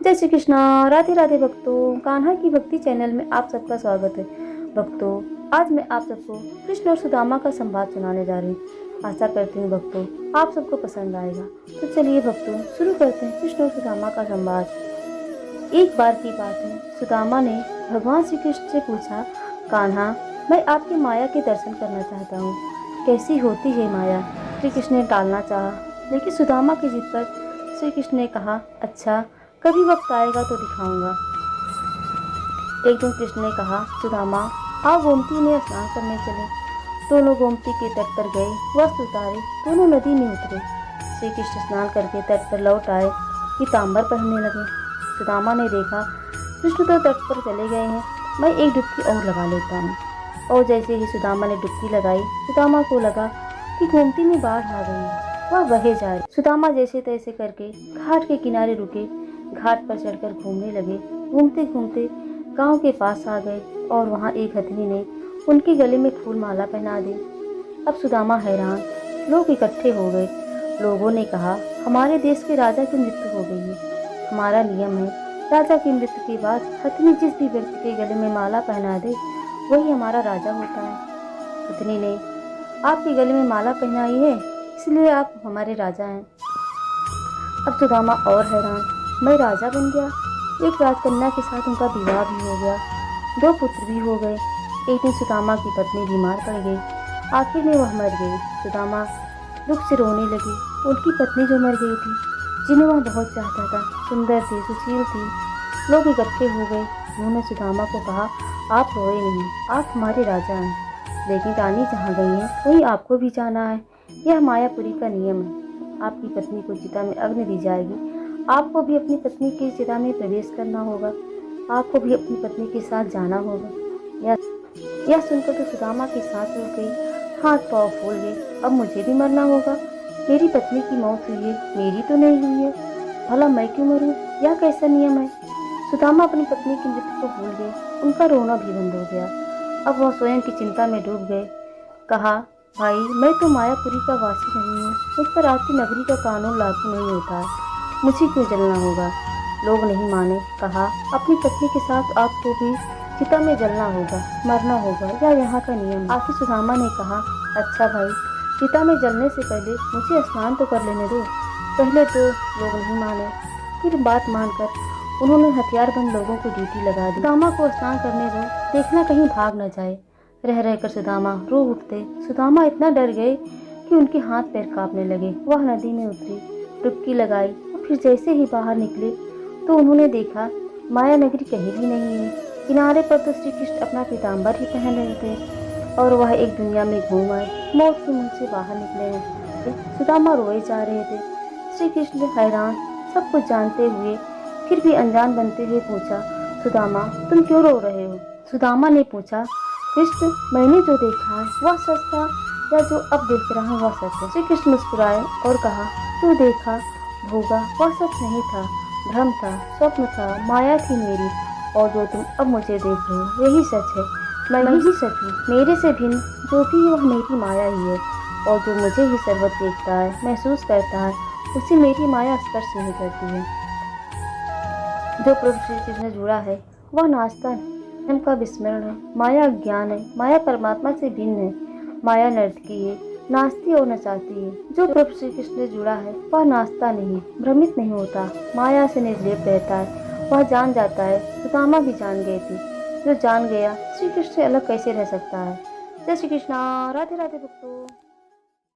जय श्री कृष्णा। राधे राधे भक्तों, कान्हा की भक्ति चैनल में आप सबका स्वागत है। भक्तों, आज मैं आप सबको कृष्ण और सुदामा का संवाद सुनाने जा रही हूँ। आशा करती हूँ भक्तों आप सबको पसंद आएगा। तो चलिए भक्तों शुरू करते हैं कृष्ण और सुदामा का संवाद। एक बार की बात है, सुदामा ने भगवान श्री कृष्ण से पूछा, कान्हा मैं आपकी माया के दर्शन करना चाहता हूँ, कैसी होती है माया। श्री कृष्ण ने टालना चाहा, लेकिन सुदामा की जिद पर श्री कृष्ण ने कहा, अच्छा कभी वक्त आएगा तो दिखाऊंगा। एक दिन कृष्ण ने कहा, सुदामा आओ गोमती में स्नान करने चले। दोनों गोमती के तट पर गए, वस्त्र उतारे, दोनों नदी में उतरे। श्री कृष्ण स्नान करके तट पर लौट आए, पीताम्बर पहनने लगे। सुदामा ने देखा कृष्ण तो तट पर चले गए हैं, मैं एक डुबकी और लगा लेता हूँ। और जैसे ही सुदामा ने डुबकी लगाई, सुदामा को लगा कि गोमती में बाढ़ आ गई है, वह बहे जा रही। सुदामा जैसे तैसे करके घाट के किनारे रुके, घाट पर चढ़कर घूमने लगे। घूमते घूमते गांव के पास आ गए और वहां एक हथनी ने उनके गले में फूल माला पहना दी। अब सुदामा हैरान, लोग इकट्ठे हो गए। लोगों ने कहा, हमारे देश के राजा की मृत्यु हो गई है। हमारा नियम है, राजा की मृत्यु के बाद हथनी जिस भी व्यक्ति के गले में माला पहना दे वही हमारा राजा होता है। हथनी ने आपके गले में माला पहनाई है, इसलिए आप हमारे राजा हैं। अब सुदामा और हैरान, मैं राजा बन गया। एक राजकन्या के साथ उनका विवाह भी हो गया, 2 पुत्र भी हो गए। एक दिन सुदामा की पत्नी बीमार पड़ गई, आखिर में वह मर गई। सुदामा दुख से रोने लगी। उनकी पत्नी जो मर गई थी, जिन्हें वह बहुत चाहता था, सुंदर थी, सुशील थी। लोग इकट्ठे हो गए। उन्होंने सुदामा को कहा, आप रोए नहीं, आप हमारे राजा हैं, लेकिन रानी जहाँ गई हैं वहीं आपको भी जाना है। यह मायापुरी का नियम है। आपकी पत्नी को चिता में अग्नि दी जाएगी, आपको भी अपनी पत्नी की चिता में प्रवेश करना होगा, आपको भी अपनी पत्नी के साथ जाना होगा। यह सुनकर तो सुदामा की सांस रुक गई, हाथ पांव फूल गए। अब मुझे भी मरना होगा, मेरी पत्नी की मौत हुई है, मेरी तो नहीं हुई है, भला मैं क्यों मरूं? यह कैसा नियम है? सुदामा अपनी पत्नी की मृत्यु को भूल गए, उनका रोना भी बंद हो गया। अब वह स्वयं की चिंता में डूब गए। कहा, भाई मैं तो मायापुरी का वासी नहीं हूँ, मुझ पर आपकी नगरी का कानून लागू नहीं होता है, मुझे क्यों जलना होगा? लोग नहीं माने। कहा, अपनी पत्नी के साथ आपको भी चिता में जलना होगा, मरना होगा, या यहाँ का नियम। आखिर सुदामा ने कहा, अच्छा भाई, चिता में जलने से पहले मुझे स्नान तो कर लेने दो। पहले तो लोग नहीं माने, फिर बात मानकर उन्होंने हथियारबंद लोगों को ड्यूटी लगा दी। सुदामा को स्नान करने दो, देखना कहीं भाग न जाए। रह रहकर सुदामा रो उठते। सुदामा इतना डर गए कि उनके हाथ पैर कांपने लगे। वह नदी में उतरी, डुबकी लगाई, फिर जैसे ही बाहर निकले तो उन्होंने देखा माया नगरी कहीं भी नहीं है। किनारे पर तो श्री कृष्ण अपना पीताम्बर ही पहन रहे थे और वह एक दुनिया में घूम आए, मौत के मुंह से बाहर निकले हैं। सुदामा रोए जा रहे थे। श्री कृष्ण हैरान, सब कुछ जानते हुए फिर भी अनजान बनते हुए पूछा, सुदामा तुम क्यों रो रहे हो? सुदामा ने पूछा, कृष्ण मैंने जो देखा है वह सच था या जो अब देख रहा हूँ वह सच है? श्री कृष्ण मुस्कुराए और कहा, जो देखा होगा वह सच नहीं था, भ्रम था, स्वप्न था, माया थी मेरी, और जो तुम अब मुझे देख रहे हो यही सच है। मैं ही सच हूँ, मेरे से भिन्न जो भी वह मेरी माया ही है, और जो मुझे ही सर्वत देखता है, महसूस करता है, उसे मेरी माया स्पर्श नहीं करती है। जो प्रभु श्री कृष्ण जुड़ा है वह नाचता है, का विस्मरण है। माया अज्ञान है, माया परमात्मा से भिन्न है। माया नर्तकी है, नाचती और नचाती है। जो प्रभु श्री कृष्ण से जुड़ा है वह नाचता नहीं, भ्रमित नहीं होता, माया से निर्लेप रहता है। वह जान जाता है, सुदामा भी जान गए थे। जो जान गया श्री कृष्ण से अलग कैसे रह सकता है? जय श्री कृष्णा। राधे राधे भक्तों।